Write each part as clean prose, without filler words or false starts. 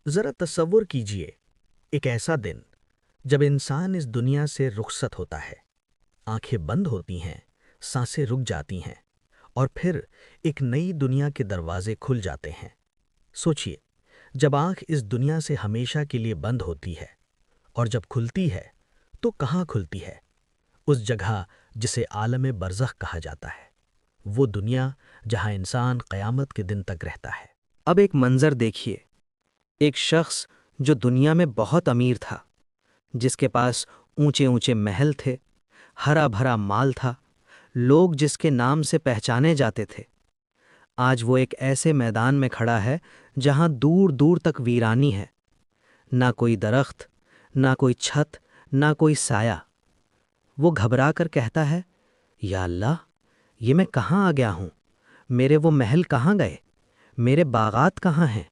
ذرا تصور کیجئے ایک ایسا دن جب انسان اس دنیا سے رخصت ہوتا ہے، آنکھیں بند ہوتی ہیں، سانسیں رک جاتی ہیں، اور پھر ایک نئی دنیا کے دروازے کھل جاتے ہیں۔ سوچئے، جب آنکھ اس دنیا سے ہمیشہ کے لیے بند ہوتی ہے اور جب کھلتی ہے تو کہاں کھلتی ہے؟ اس جگہ جسے عالم برزخ کہا جاتا ہے، وہ دنیا جہاں انسان قیامت کے دن تک رہتا ہے۔ اب ایک منظر دیکھیے، ایک شخص جو دنیا میں بہت امیر تھا، جس کے پاس اونچے اونچے محل تھے، ہرا بھرا مال تھا، لوگ جس کے نام سے پہچانے جاتے تھے، آج وہ ایک ایسے میدان میں کھڑا ہے جہاں دور دور تک ویرانی ہے، نہ کوئی درخت، نہ کوئی چھت، نہ کوئی سایہ۔ وہ گھبرا کر کہتا ہے، یا اللہ، یہ میں کہاں آ گیا ہوں؟ میرے وہ محل کہاں گئے؟ میرے باغات کہاں ہیں؟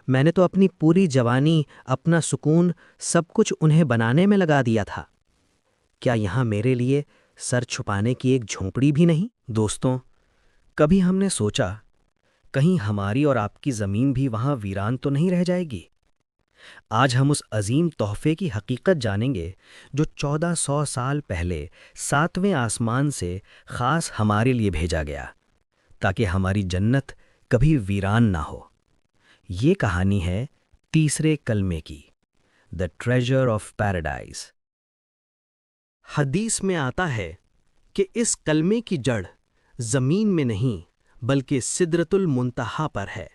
میں نے تو اپنی پوری جوانی، اپنا سکون، سب کچھ انہیں بنانے میں لگا دیا تھا۔ کیا یہاں میرے لیے سر چھپانے کی ایک جھونپڑی بھی نہیں؟ دوستوں، کبھی ہم نے سوچا کہیں ہماری اور آپ کی زمین بھی وہاں ویران تو نہیں رہ جائے گی؟ آج ہم اس عظیم تحفے کی حقیقت جانیں گے جو 1400 سال پہلے 7ویں آسمان سے خاص ہمارے لیے بھیجا گیا تاکہ ہماری جنت کبھی ویران نہ ہو۔ یہ کہانی ہے تیسرے کلمے کی، The Treasure of Paradise۔ حدیث میں آتا ہے کہ اس کلمے کی جڑ زمین میں نہیں بلکہ سدرۃ المنتہا پر ہے۔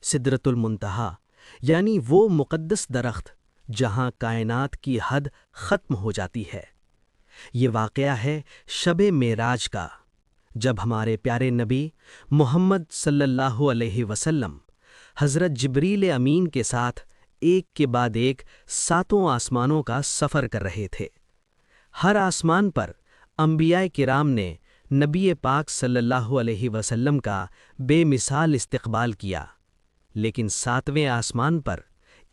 سدرۃ المنتہا یعنی وہ مقدس درخت جہاں کائنات کی حد ختم ہو جاتی ہے۔ یہ واقعہ ہے شب معراج کا، جب ہمارے پیارے نبی محمد صلی اللہ علیہ وسلم حضرت جبریل امین کے ساتھ ایک کے بعد ایک 7 آسمانوں کا سفر کر رہے تھے۔ ہر آسمان پر انبیاء کرام نے نبی پاک صلی اللہ علیہ وسلم کا بے مثال استقبال کیا، لیکن 7ویں آسمان پر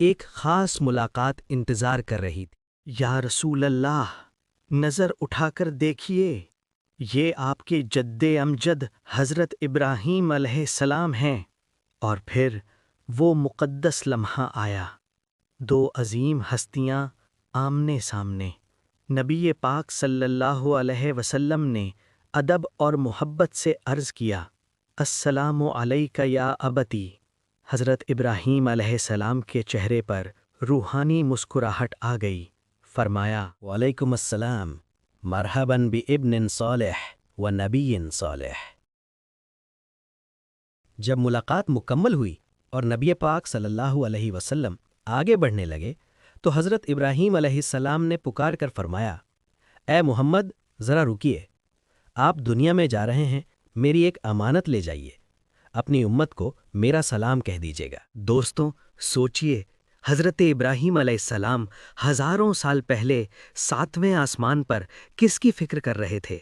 ایک خاص ملاقات انتظار کر رہی تھی۔ یا رسول اللہ، نظر اٹھا کر دیکھیے، یہ آپ کے جد امجد حضرت ابراہیم علیہ السلام ہیں۔ اور پھر وہ مقدس لمحہ آیا، 2 عظیم ہستیاں آمنے سامنے۔ نبی پاک صلی اللہ علیہ وسلم نے ادب اور محبت سے عرض کیا، السلام علیک یا ابتی۔ حضرت ابراہیم علیہ السلام کے چہرے پر روحانی مسکراہٹ آ گئی، فرمایا، وعلیکم السلام، مرحباً بابن صالح و نبی صالح۔ جب ملاقات مکمل ہوئی اور نبی پاک صلی اللہ علیہ وسلم آگے بڑھنے لگے تو حضرت ابراہیم علیہ السلام نے پکار کر فرمایا، اے محمد، ذرا رکیے، آپ دنیا میں جا رہے ہیں، میری ایک امانت لے جائیے، اپنی امت کو میرا سلام کہہ دیجیے گا۔ دوستوں، سوچئے، حضرت ابراہیم علیہ السلام ہزاروں سال پہلے 7ویں آسمان پر کس کی فکر کر رہے تھے؟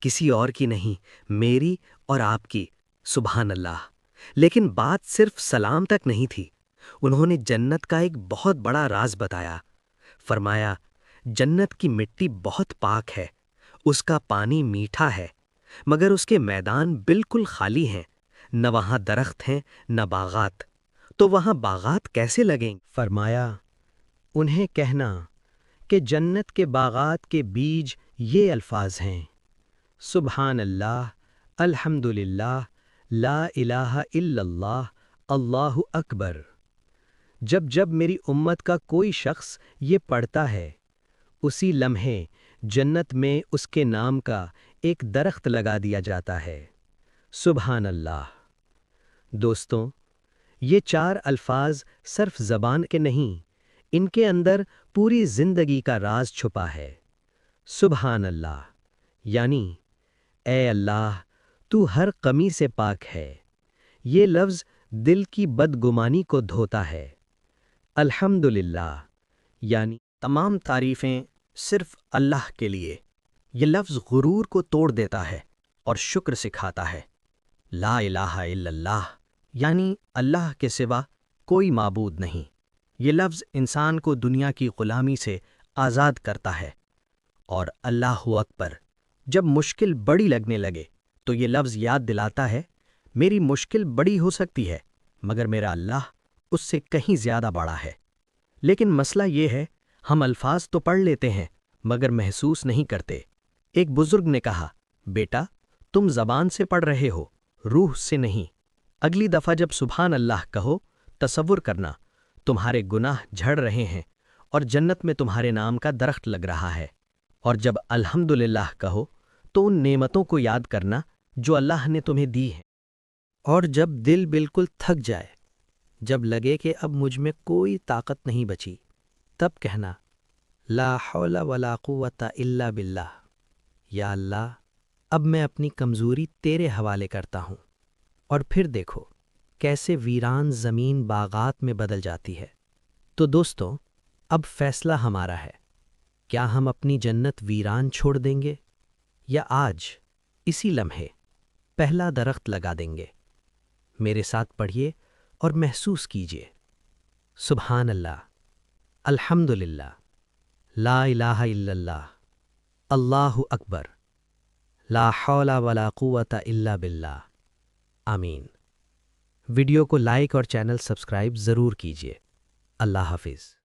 کسی اور کی نہیں، میری اور آپ کی۔ سبحان اللہ! لیکن بات صرف سلام تک نہیں تھی، انہوں نے جنت کا ایک بہت بڑا راز بتایا۔ فرمایا، جنت کی مٹی بہت پاک ہے، اس کا پانی میٹھا ہے، مگر اس کے میدان بالکل خالی ہیں، نہ وہاں درخت ہیں نہ باغات۔ تو وہاں باغات کیسے لگیں؟ فرمایا، انہیں کہنا کہ جنت کے باغات کے بیج یہ الفاظ ہیں، سبحان اللہ، الحمدللہ، لا الہ الا اللہ، اللہ اکبر۔ جب جب میری امت کا کوئی شخص یہ پڑھتا ہے، اسی لمحے جنت میں اس کے نام کا ایک درخت لگا دیا جاتا ہے۔ سبحان اللہ! دوستوں، یہ 4 الفاظ صرف زبان کے نہیں، ان کے اندر پوری زندگی کا راز چھپا ہے۔ سبحان اللہ یعنی اے اللہ، تو ہر کمی سے پاک ہے۔ یہ لفظ دل کی بدگمانی کو دھوتا ہے۔ الحمدللہ یعنی تمام تعریفیں صرف اللہ کے لیے۔ یہ لفظ غرور کو توڑ دیتا ہے اور شکر سکھاتا ہے۔ لا الہ الا اللہ یعنی اللہ کے سوا کوئی معبود نہیں۔ یہ لفظ انسان کو دنیا کی غلامی سے آزاد کرتا ہے۔ اور اللہ اکبر جب مشکل بڑی لگنے لگے تو یہ لفظ یاد دلاتا ہے، میری مشکل بڑی ہو سکتی ہے مگر میرا اللہ اس سے کہیں زیادہ بڑا ہے۔ لیکن مسئلہ یہ ہے، ہم الفاظ تو پڑھ لیتے ہیں مگر محسوس نہیں کرتے۔ ایک بزرگ نے کہا، بیٹا تم زبان سے پڑھ رہے ہو، روح سے نہیں۔ اگلی دفعہ جب سبحان اللہ کہو، تصور کرنا تمہارے گناہ جھڑ رہے ہیں اور جنت میں تمہارے نام کا درخت لگ رہا ہے۔ اور جب الحمدللہ کہو تو ان نعمتوں کو یاد کرنا جو اللہ نے تمہیں دی ہیں۔ اور جب دل بالکل تھک جائے، جب لگے کہ اب مجھ میں کوئی طاقت نہیں بچی، تب کہنا لا حول ولا قوت الا باللہ، یا اللہ اب میں اپنی کمزوری تیرے حوالے کرتا ہوں۔ اور پھر دیکھو کیسے ویران زمین باغات میں بدل جاتی ہے۔ تو دوستو، اب فیصلہ ہمارا ہے، کیا ہم اپنی جنت ویران چھوڑ دیں گے یا آج اسی لمحے پہلا درخت لگا دیں گے؟ میرے ساتھ پڑھیے اور محسوس کیجیے، سبحان اللہ، الحمدللہ، لا الہ الا اللہ، اللہ اکبر، لا حول ولا قوت الا باللہ، آمین۔ ویڈیو کو لائک اور چینل سبسکرائب ضرور کیجیے۔ اللہ حافظ۔